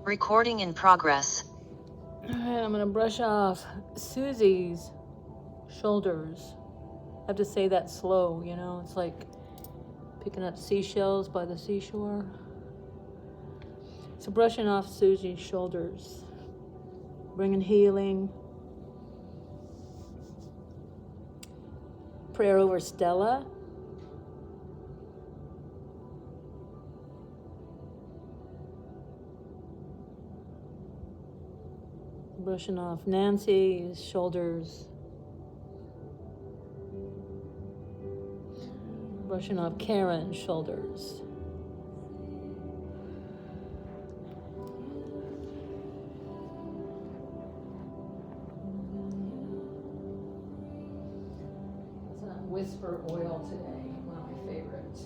Recording in progress. All right, I'm gonna brush off Susie's shoulders. I have to say that slow, you know, it's like picking up seashells by the seashore. So brushing off Susie's shoulders, bringing healing. Prayer over Stella. Brushing off Nancy's shoulders. Brushing off Karen's shoulders. It's a whisper oil today, one of my favorites.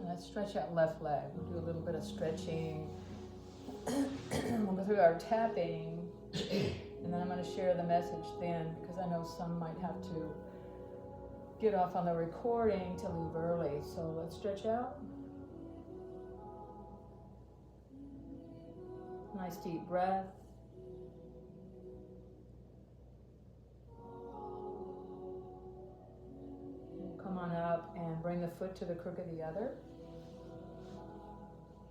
Let's stretch out left leg. We'll do a little bit of stretching. We'll go through our tapping, and then I'm going to share the message then, because I know some might have to get off on the recording to leave early. So let's stretch out. Nice deep breath. We'll come on up and bring the foot to the crook of the other.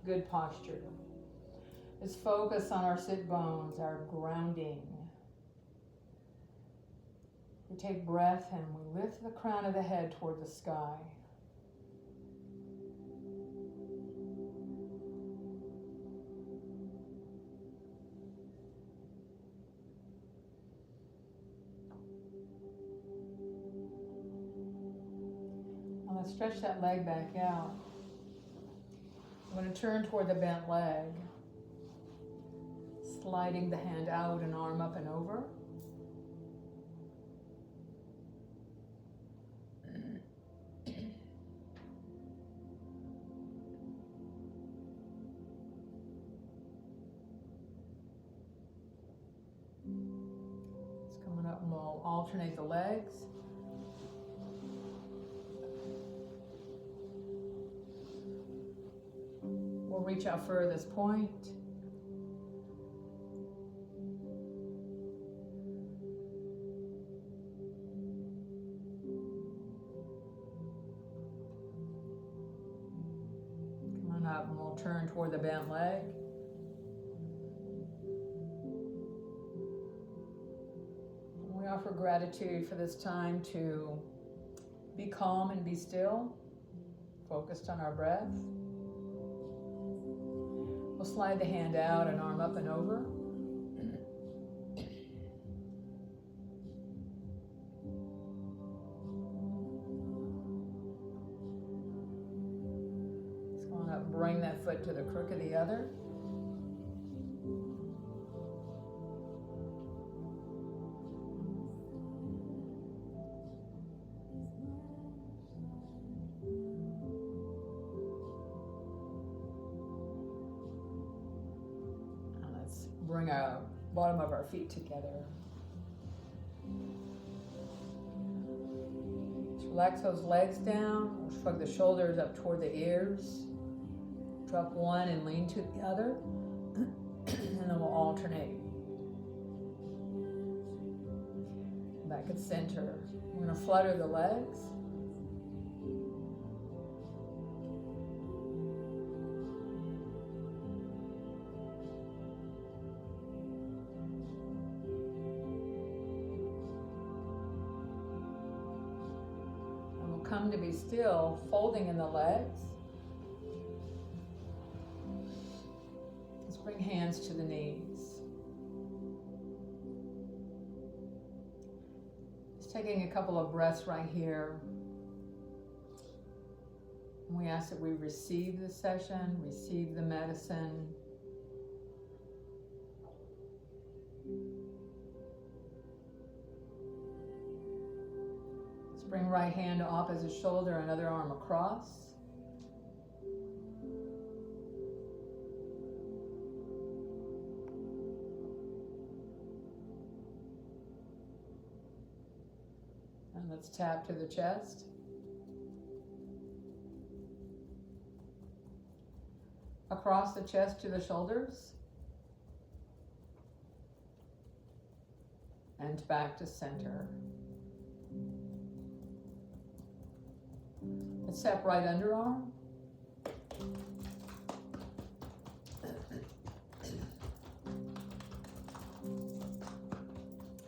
Good posture. Let's focus on our sit bones, our grounding. We take breath and we lift the crown of the head toward the sky. Now let's stretch that leg back out. I'm going to turn toward the bent leg, sliding the hand out and arm up and over. It's coming up and we'll alternate the legs. We'll reach our furthest point. up and we'll turn toward the bent leg. We offer gratitude for this time to be calm and be still, focused on our breath. We'll slide the hand out and arm up and over. Just going up, bring that foot to the crook of the other. Bring our bottom of our feet together. Just relax those legs down. We'll shrug the shoulders up toward the ears. Drop one and lean to the other. And then we'll alternate. Back at center. We're going to flutter the legs. Come to be still, folding in the legs. Let's bring hands to the knees. Just taking a couple of breaths right here. And we ask that we receive the session, receive the medicine. Bring right hand to opposite shoulder and other arm across. And let's tap to the chest. Across the chest to the shoulders. And back to center. Let's tap right underarm.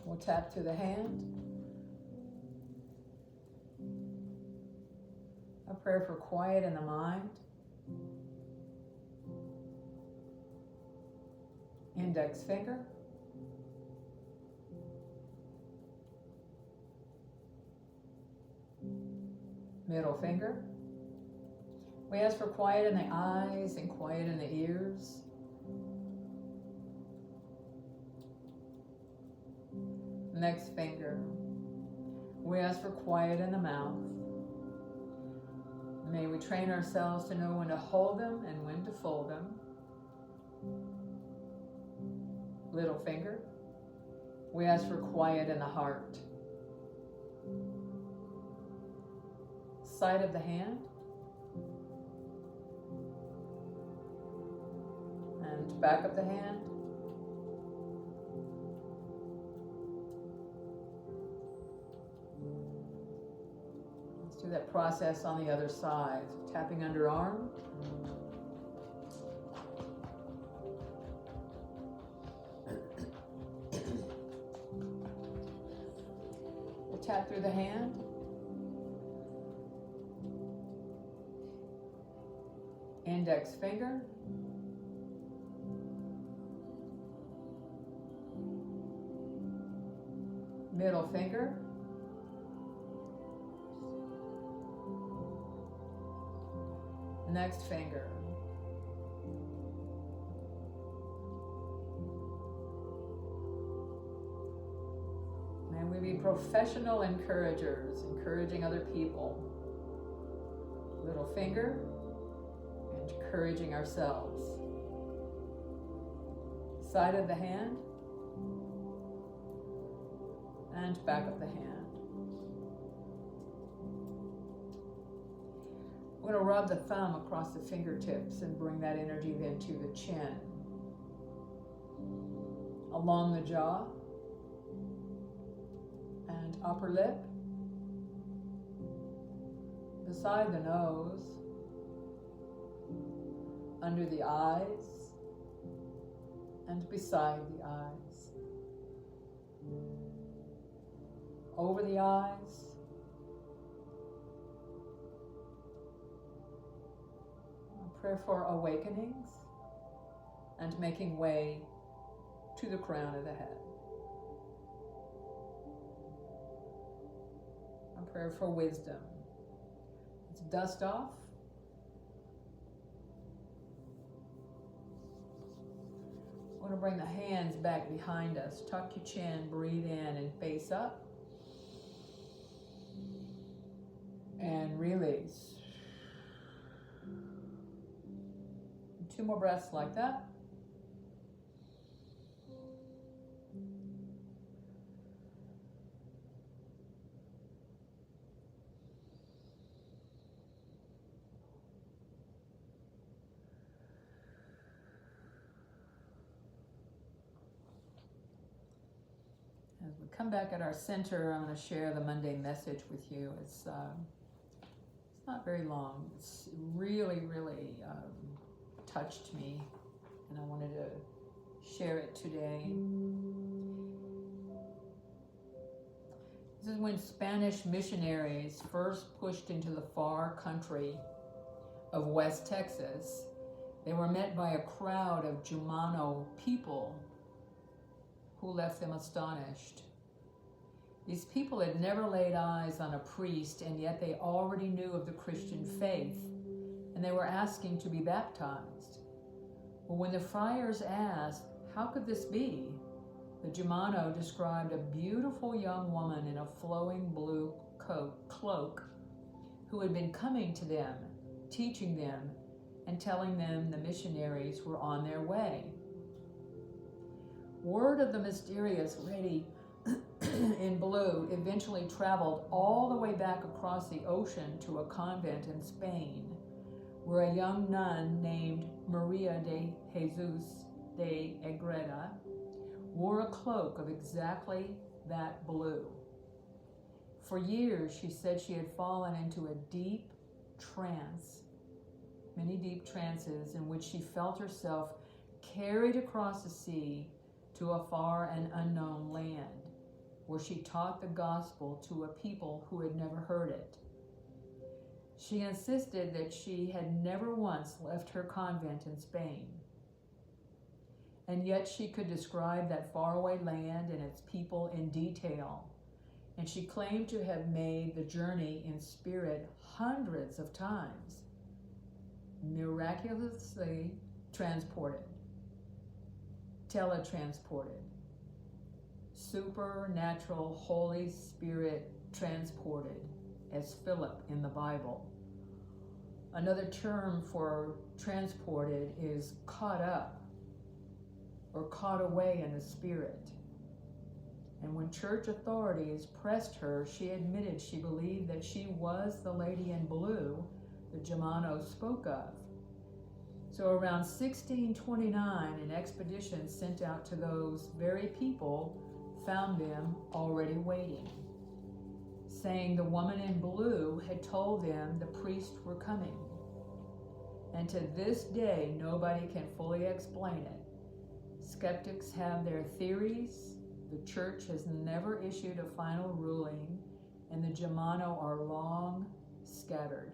We'll tap to the hand. A prayer for quiet in the mind. Index finger. Middle finger. We ask for quiet in the eyes and quiet in the ears. Next finger. We ask for quiet in the mouth. May we train ourselves to know when to hold them and when to fold them. Little finger. We ask for quiet in the heart. Side of the hand. And back of the hand. Let's do that process on the other side. Tapping underarm. We'll tap through the hand. Index finger. Middle finger. Next finger. May we be professional encouragers, encouraging other people. Little finger. Encouraging ourselves. Side of the hand and back of the hand. We're going to rub the thumb across the fingertips and bring that energy then to the chin, along the jaw and upper lip, beside the nose, under the eyes and beside the eyes, over the eyes, a prayer for awakenings and making way to the crown of the head. A prayer for wisdom. Let's dust off. We're going to bring the hands back behind us. Tuck your chin, breathe in and face up. And release. 2 more breaths like that. As we come back at our center, I'm going to share the Monday message with you. It's not very long. It's really touched me, and I wanted to share it today. This is when Spanish missionaries first pushed into the far country of West Texas. They were met by a crowd of Jumano people who left them astonished. These people had never laid eyes on a priest, and yet they already knew of the Christian faith, and they were asking to be baptized. Well, when the friars asked, how could this be? The Jumano described a beautiful young woman in a flowing blue cloak who had been coming to them, teaching them, and telling them the missionaries were on their way. Word of the mysterious lady in blue eventually traveled all the way back across the ocean to a convent in Spain, where a young nun named Maria de Jesus de Agreda wore a cloak of exactly that blue. For years, she said she had fallen into a deep trance, many deep trances in which she felt herself carried across the sea to a far and unknown land, where she taught the gospel to a people who had never heard it. She insisted that she had never once left her convent in Spain, and yet she could describe that faraway land and its people in detail, and she claimed to have made the journey in spirit hundreds of times, miraculously transported, teletransported, supernatural Holy Spirit transported, as Philip in the Bible. Another term for transported is caught up or caught away in the Spirit. And when church authorities pressed her, she admitted she believed that she was the lady in blue the Jumano spoke of. So around 1629, an expedition sent out to those very people found them already waiting, saying the woman in blue had told them the priests were coming. And to this day, nobody can fully explain it. Skeptics have their theories. The church has never issued a final ruling, and the Jumano are long scattered.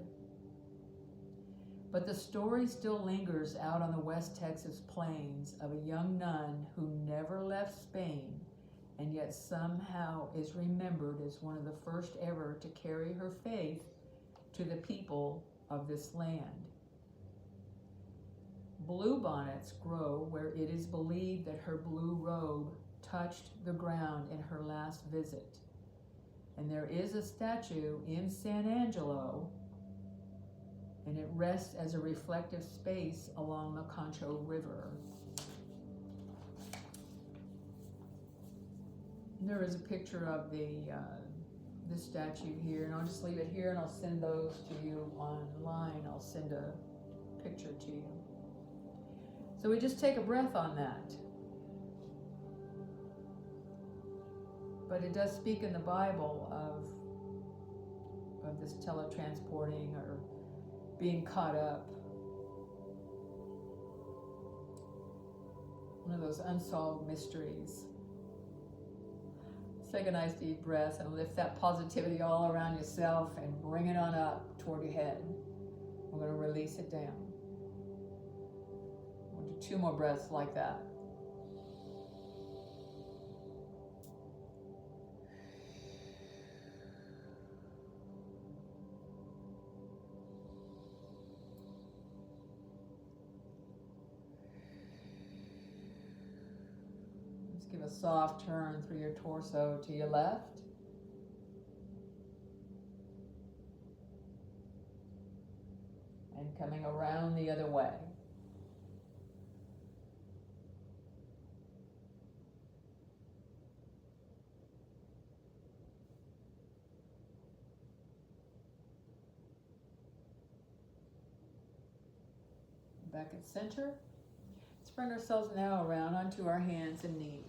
But the story still lingers out on the West Texas plains of a young nun who never left Spain, and yet somehow is remembered as one of the first ever to carry her faith to the people of this land. Bluebonnets grow where it is believed that her blue robe touched the ground in her last visit. And there is a statue in San Angelo, and it rests as a reflective space along the Concho River. There is a picture of this statue here, and I'll just leave it here, and I'll send those to you online. I'll send a picture to you. So we just take a breath on that. But it does speak in the Bible of this teletransporting or being caught up. One of those unsolved mysteries. Take a nice deep breath and lift that positivity all around yourself and bring it on up toward your head. We're going to release it down. We'll do 2 more breaths like that. Just give a soft turn through your torso to your left. And coming around the other way. Back at center. Let's bring ourselves now around onto our hands and knees.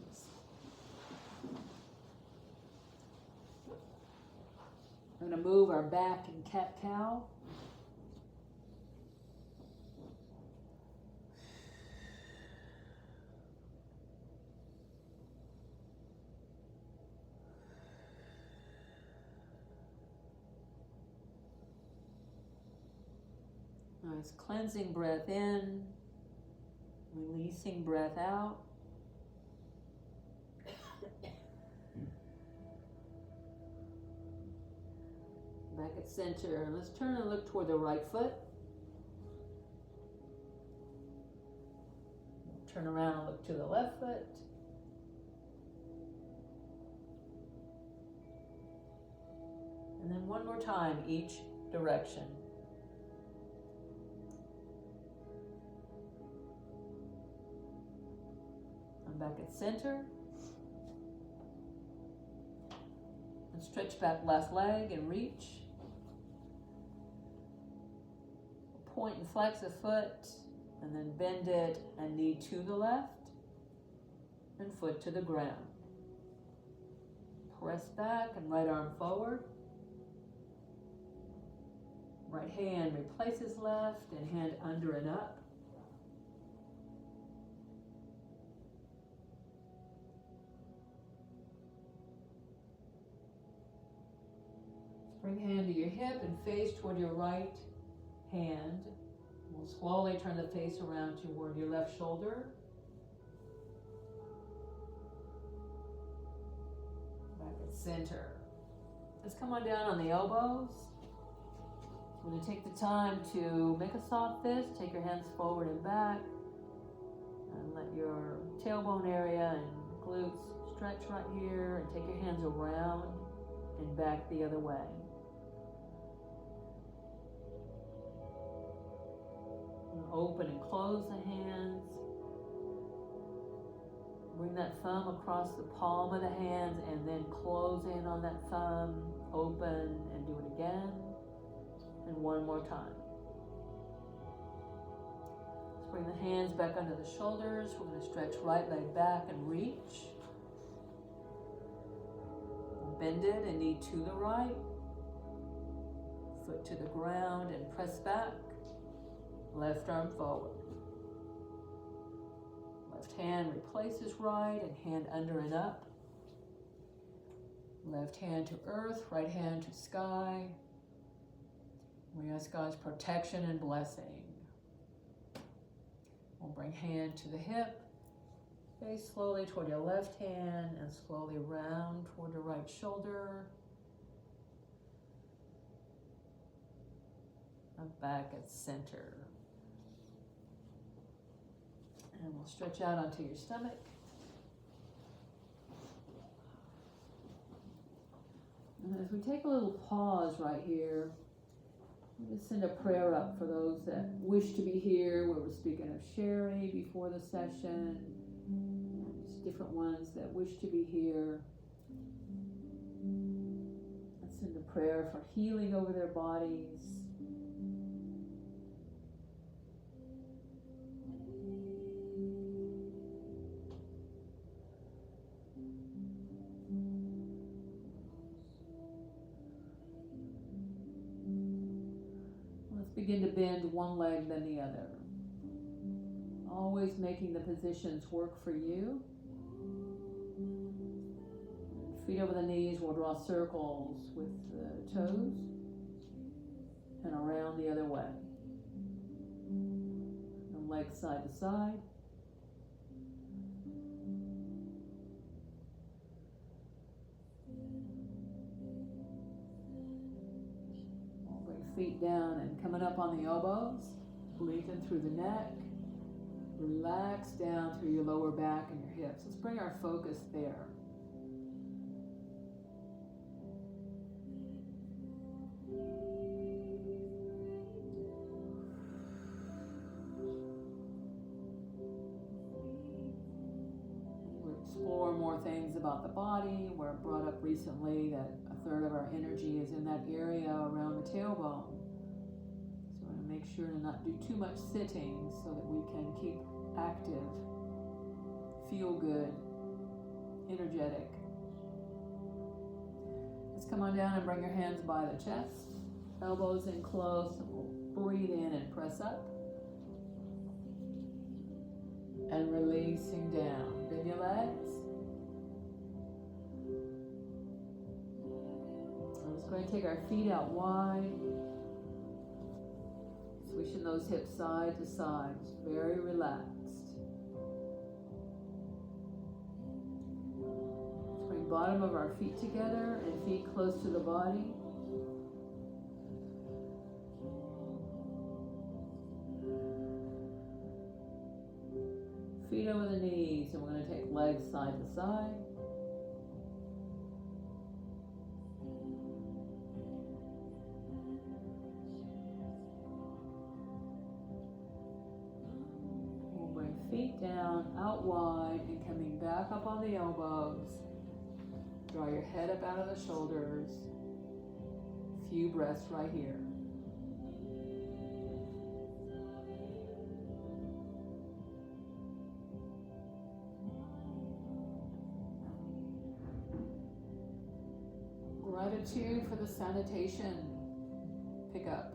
We're going to move our back in cat-cow. Nice cleansing breath in, releasing breath out. Back at center. Let's turn and look toward the right foot. Turn around and look to the left foot. And then one more time, each direction. I'm back at center. And stretch back left leg and reach. Point and flex the foot, and then bend it and knee to the left and foot to the ground. Press back and right arm forward. Right hand replaces left and hand under and up. Bring hand to your hip and face toward your right hand. We'll slowly turn the face around toward your left shoulder. Back at center. Let's come on down on the elbows. We're going to take the time to make a soft fist. Take your hands forward and back. And let your tailbone area and glutes stretch right here. And take your hands around and back the other way. Open and close the hands. Bring that thumb across the palm of the hands and then close in on that thumb. Open and do it again. And one more time. Let's bring the hands back under the shoulders. We're going to stretch right leg back and reach. Bend it and knee to the right. Foot to the ground and press back. Left arm forward. Left hand replaces right and hand under and up. Left hand to earth, right hand to sky. We ask God's protection and blessing. We'll bring hand to the hip. Face slowly toward your left hand and slowly round toward the right shoulder. And back at center. And we'll stretch out onto your stomach. And as we take a little pause right here, we'll just send a prayer up for those that wish to be here. We were speaking of Sherry before the session. Just different ones that wish to be here. Let's send a prayer for healing over their bodies. Begin to bend one leg then the other. Always always making the positions work for you. Feet over the knees, we'll draw circles with the toes and around the other way. And legs side to side. We'll bring feet down and coming up on the elbows, breathing through the neck. Relax down through your lower back and your hips. Let's bring our focus there. Explore more things about the body. We're brought up recently that a third of our energy is in that area around the tailbone. So we're going to make sure to not do too much sitting so that we can keep active, feel good, energetic. Let's come on down and bring your hands by the chest, elbows in close, and we'll breathe in and press up. And releasing down. Bend your legs. I'm just going to take our feet out wide. Swishing those hips side to side. Just very relaxed. Let's bring bottom of our feet together and feet close to the body. Feet over the knees, and we're going to take legs side to side. We'll bring feet down, out wide, and coming back up on the elbows. Draw your head up out of the shoulders. A few breaths right here. Gratitude for the sanitation pickup.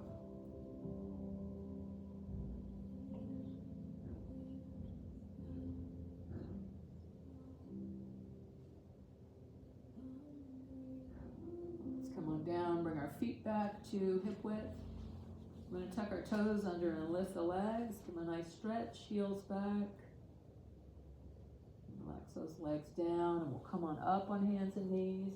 Let's come on down, bring our feet back to hip width. We're going to tuck our toes under and lift the legs. Give them a nice stretch, heels back. Relax those legs down, and we'll come on up on hands and knees.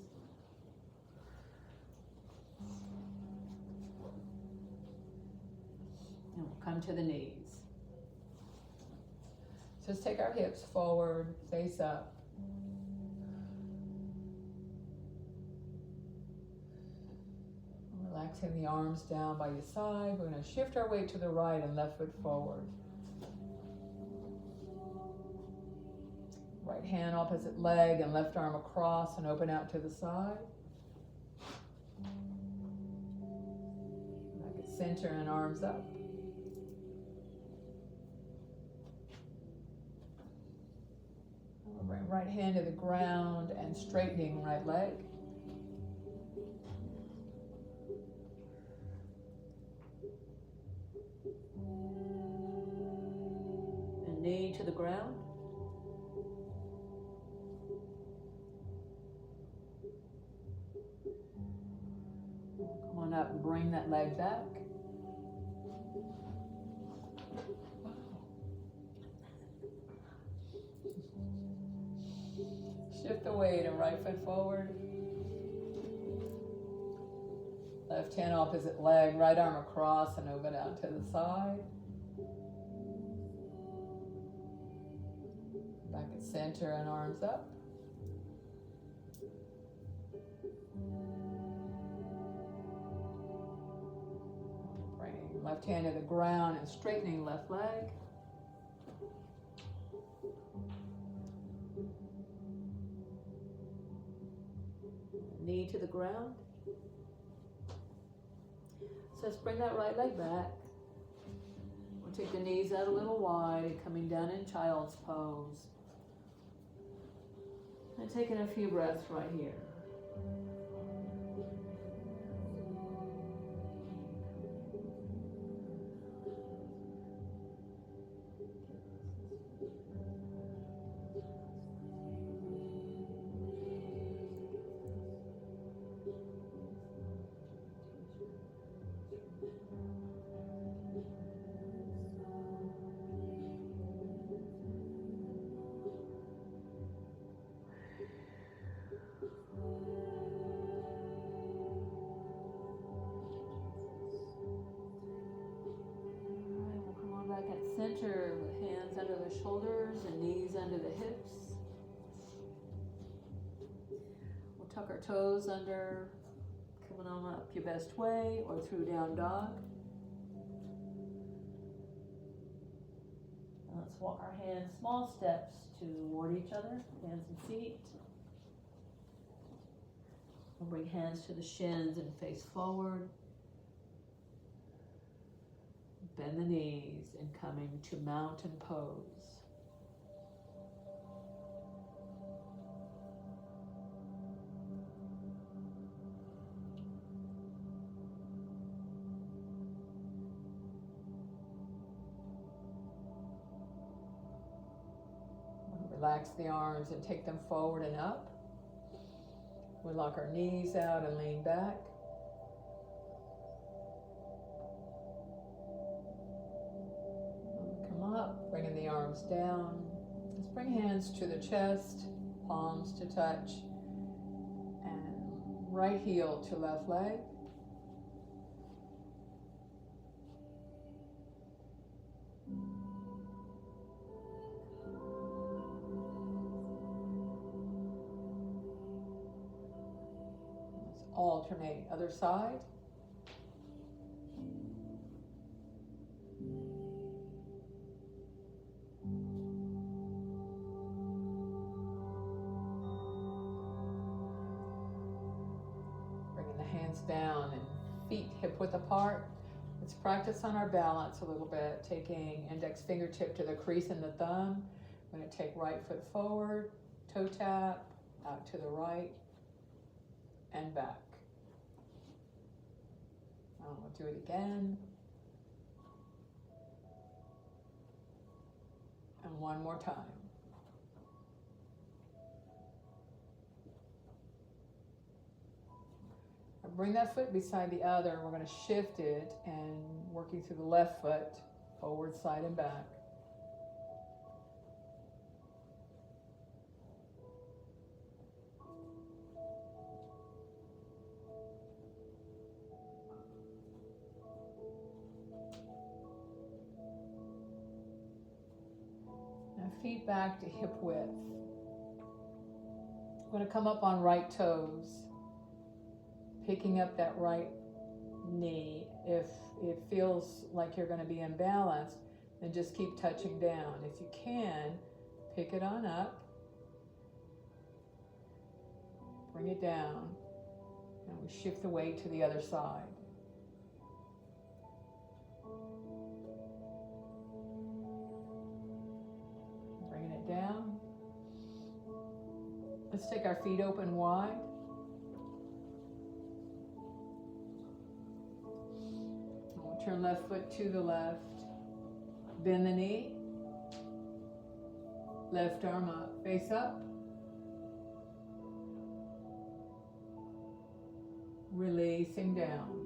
And we'll come to the knees. So let's take our hips forward, face up. Relaxing the arms down by your side. We're going to shift our weight to the right and left foot forward. Right hand opposite leg and left arm across and open out to the side. Back at center and arms up. We'll bring right hand to the ground and straightening right leg. And knee to the ground. Come on up and bring that leg back. Shift the weight and right foot forward. Left hand opposite leg, right arm across and open out to the side. Back at center and arms up. Bringing left hand to the ground and straightening left leg. Knee to the ground. So let's bring that right leg back. We'll take the knees out a little wide, coming down in child's pose. And taking a few breaths right here. the shoulders and knees under the hips. We'll tuck our toes under, coming on up your best way or through down dog. And let's walk our hands small steps toward each other, hands and feet. We'll bring hands to the shins and face forward. Bend the knees and coming to mountain pose. Relax the arms and take them forward and up. We lock our knees out and lean back. Come up, bringing the arms down. Let's bring hands to the chest, palms to touch, and right heel to left leg. Alternate other side. Bringing the hands down and feet hip width apart. Let's practice on our balance a little bit, taking index fingertip to the crease in the thumb. I'm going to take right foot forward, toe tap, out to the right, and back. We'll do it again. And one more time. Bring that foot beside the other. We're going to shift it and working through the left foot, forward, side, and back. Feet back to hip width. I'm going to come up on right toes, picking up that right knee. If it feels like you're going to be imbalanced, then just keep touching down. If you can, pick it on up, bring it down, and we shift the weight to the other side. Down. Let's take our feet open wide. We'll turn left foot to the left. Bend the knee. Left arm up. Face up. Releasing down.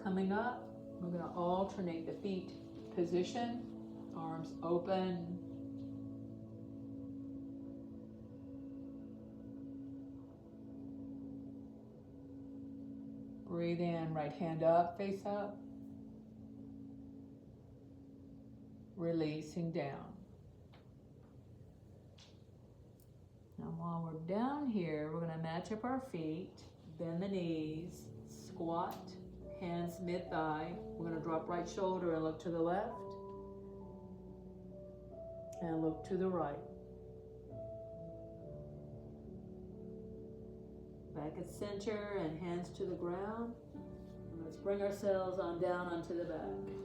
Coming up, we're going to alternate the feet position, arms open. Breathe in, right hand up, face up. Releasing down. Now while we're down here, we're going to match up our feet, bend the knees, squat. Hands mid-thigh. We're going to drop right shoulder and look to the left. And look to the right. Back at center and hands to the ground. And let's bring ourselves on down onto the back.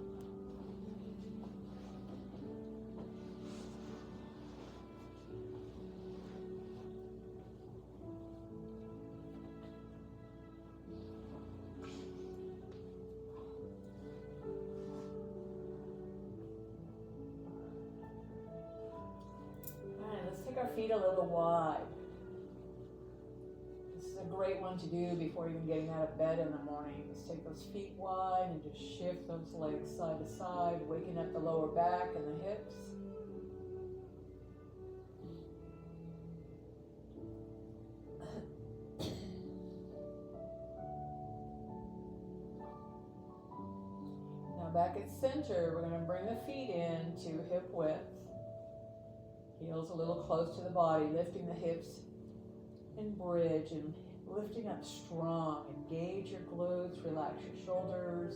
Our feet a little wide. This is a great one to do before even getting out of bed in the morning. Just take those feet wide and just shift those legs side to side, waking up the lower back and the hips. on back at center. We're going to bring the feet in to hip width. Heels a little close to the body, lifting the hips and bridge and lifting up strong. Engage your glutes, relax your shoulders.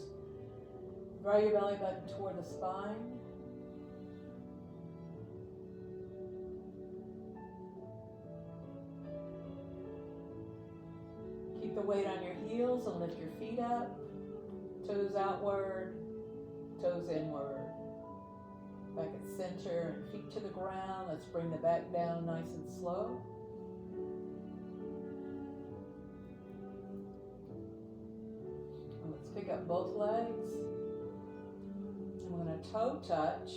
Draw your belly button toward the spine. Keep the weight on your heels and lift your feet up. Toes outward, toes inward. Back at center and feet to the ground. Let's bring the back down nice and slow. And let's pick up both legs. And we're going to toe touch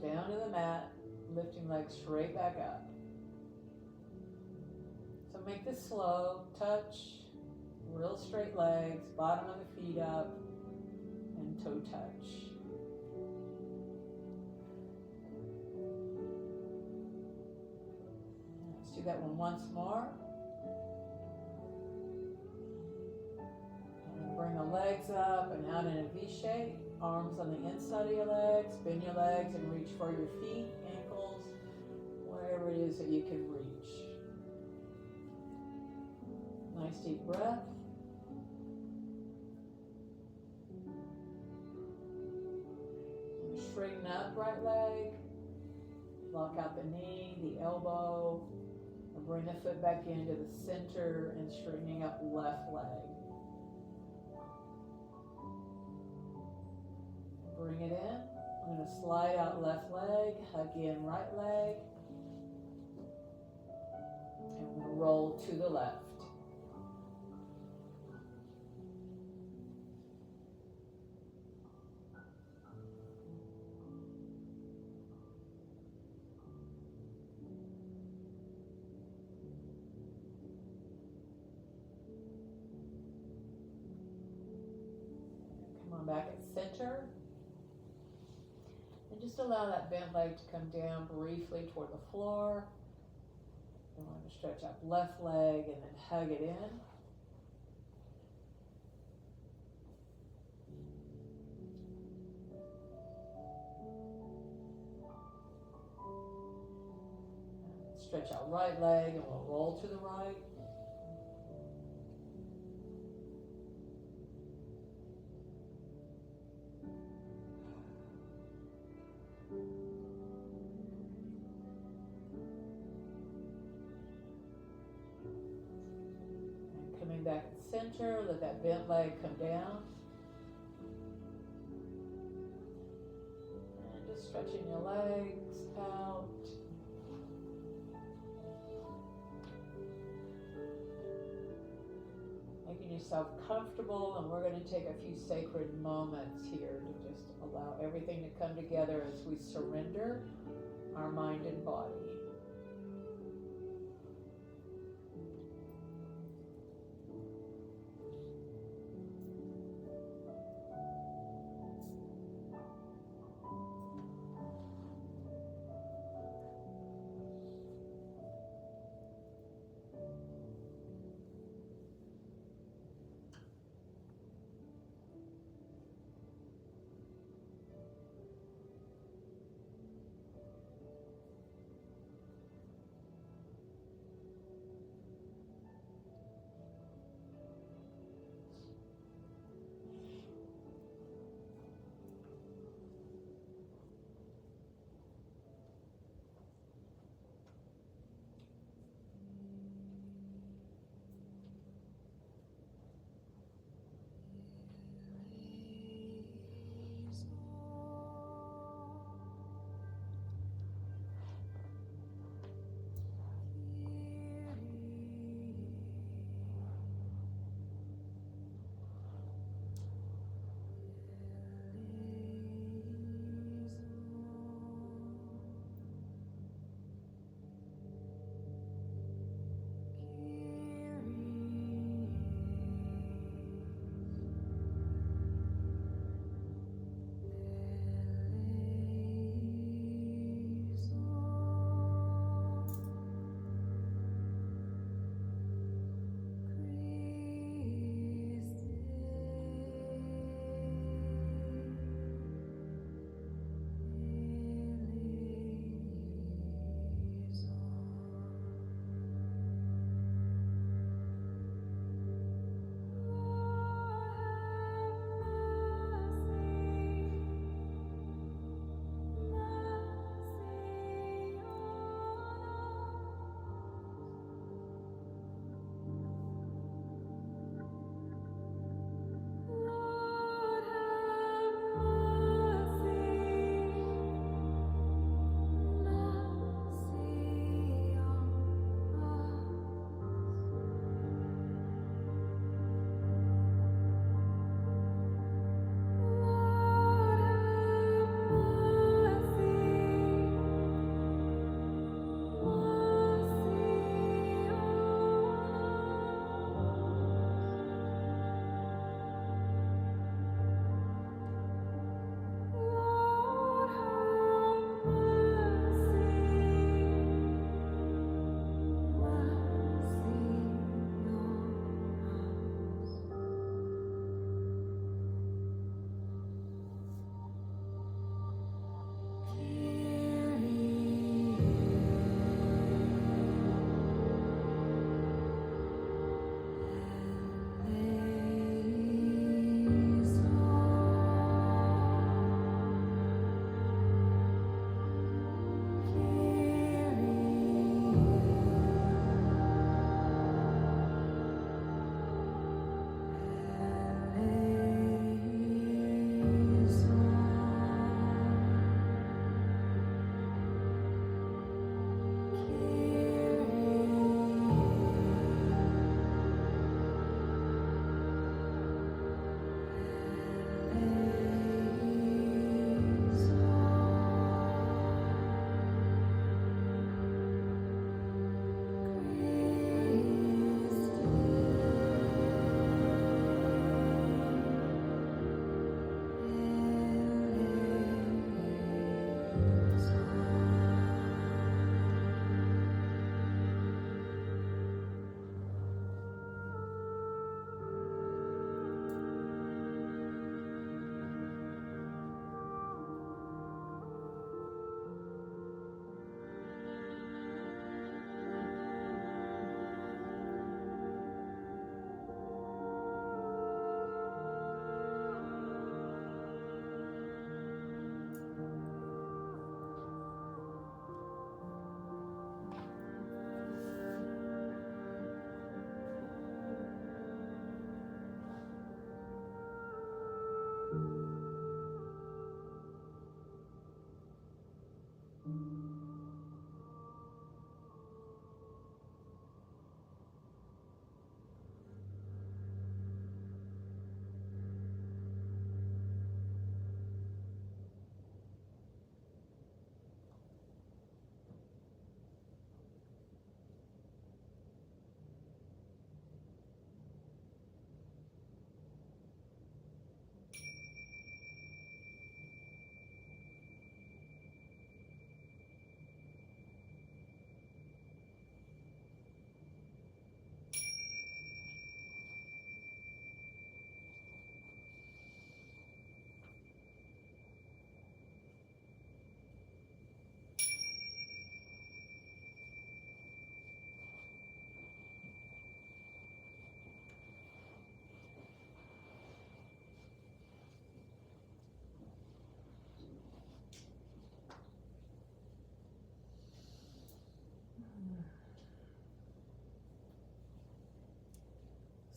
down to the mat, lifting legs straight back up. So make this slow. Touch, real straight legs, bottom of the feet up, and toe touch. Let's do that one once more. And bring the legs up and out in a V shape. Arms on the inside of your legs. Bend your legs and reach for your feet, ankles, wherever it is that you can reach. Nice deep breath. Straighten up right leg. Lock out the knee, the elbow. And bring the foot back into the center and straightening up left leg. Bring it in. I'm going to slide out left leg, hug in right leg. And we're going to roll to the left. Come on back at center. And just allow that bent leg to come down briefly toward the floor. And we're going to stretch up left leg and then hug it in. Stretch out right leg and we'll roll to the right. And coming back at center, let that bent leg come down. And just stretching your legs out. Making yourself comfortable, and we're going to take a few sacred moments here to just allow everything to come together as we surrender our mind and body.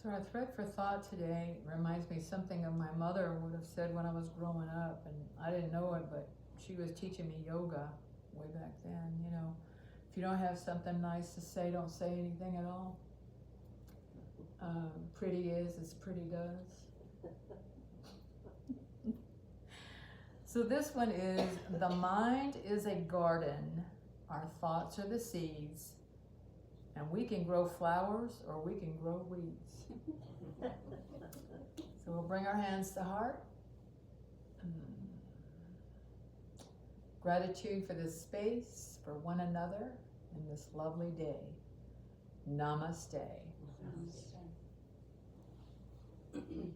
So our thread for thought today reminds me something of my mother would have said when I was growing up, and I didn't know it, but she was teaching me yoga way back then. You know, if you don't have something nice to say, don't say anything at all. Pretty is as pretty does. So this one is, the mind is a garden, our thoughts are the seeds, and we can grow flowers or we can grow weeds. So we'll bring our hands to heart. Gratitude for this space, for one another, in this lovely day. Namaste. You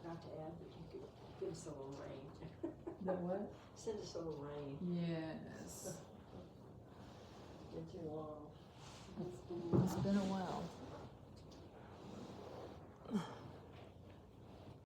forgot to add that you could give us a little rain. The what? Send us a little rain. Yes. Been too long. It's been a while.